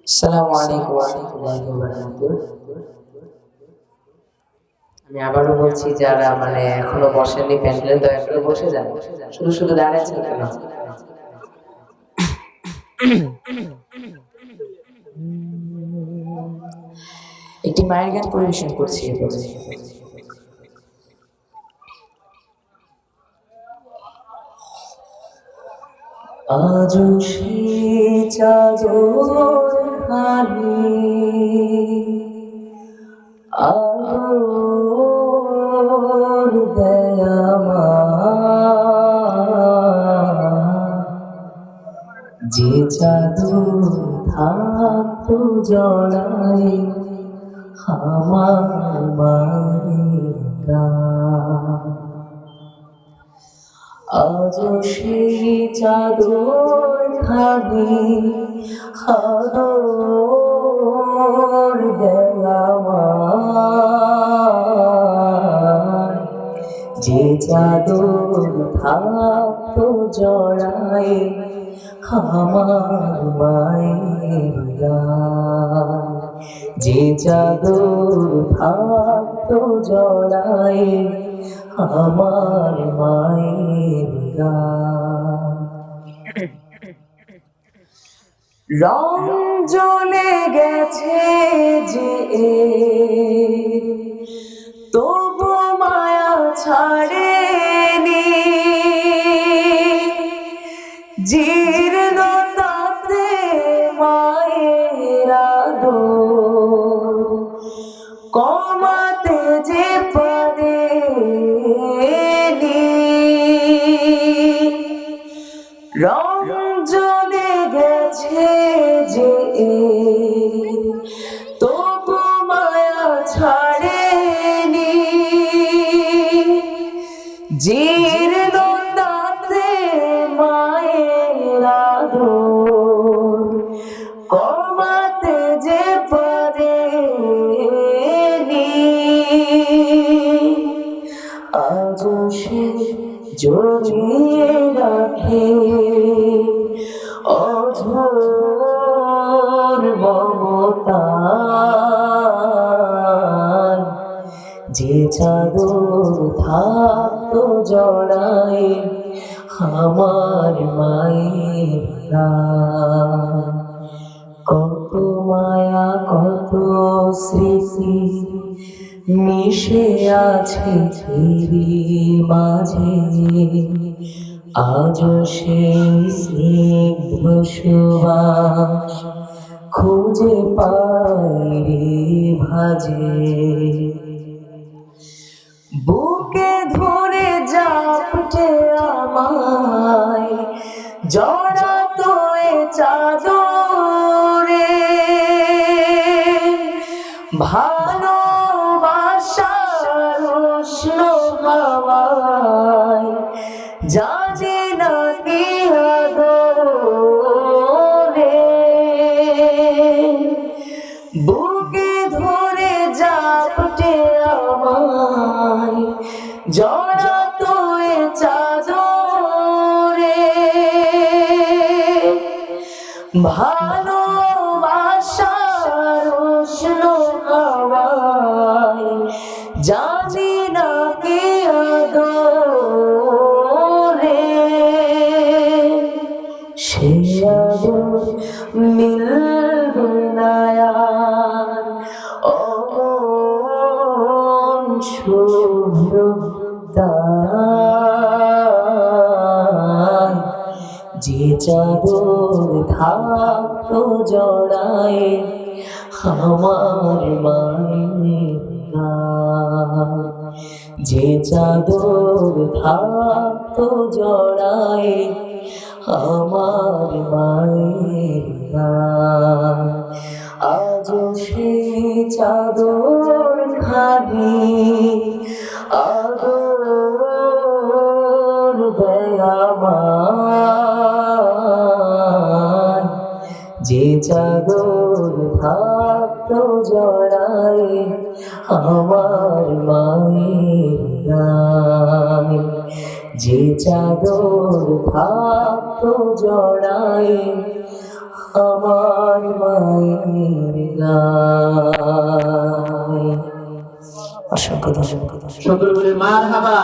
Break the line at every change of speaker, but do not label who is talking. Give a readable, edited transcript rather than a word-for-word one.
আসসালামু আলাইকুম ওয়া রাহমাতুল্লাহি ওয়া বারাকাতুহু। আমি আবারও বলছি যারা এখনো বসেননি প্যান্ডেলে দয়া করে বসে যান। শুধু দাঁড়ায় আছেন কেন? একটি মায়ের গান পরিবেশন করছি এবারে। আজও সে চাদর হানি আলোর দেয় আমার, যে চাদর থাকতো জড়াই আমার মায়ের গান। আজও সেই চাদর খানি আদর দেয় আমার, যে চাদর থাকতো জড়াই আমার মায়ের গান, যে চাদর থাকতো জড়াই আমার মায়ের গান। রং জ্বলে গেছে যে তবু মায়া ছাড়েনি, জীর্ণতাতে মায়ের আদর কমাতে যে পারেনি। রং জ্বলে গেছে যে তবু মায়া ছাড়েনি, জীর্ণতাতে মায়ের আদর কমাতে যে পারেনি। আজও সে জড়িয়ে রাখে অঝোর মমতায়, যে চাদর থাকতো জড়াই আমার মায়ের গান। কত মায়া কত স্মৃতি মিশে আছে ফিরি মাঝে, আজও সেই স্নিগ্ধ সুবাস খুঁজে পাই রে ভাজে। বুকে ধরে জাপটে আমায় জড়াতো এ চাদরে, ভালোবাসার উষ্ণ হাওয়ায় জানি না কি আদরে। বুকে ধরে জাপটে আমায় জড়াতো এ চাদরে, ভালোবাসার উষ্ণ হাওয়ায় জানি না কি আদরে। সে আদর মিলবে না আর অমন শুভ্রতায়, যে চাদর থাকতো জড়াই আমার মায়ের গান, যে চাদর থাকতো জড়াই আমার মায়ের গান। আজও সে চাদর খানি আদর দেয় আমার, যে চাদর থাকতো জড়াই আমার মায়ের গান, যে চাদর থাকতো জড়াই আমার মায়ের গায়। অসংখ্য ধন্যবাদ।
সকলে বলে মারহাবা।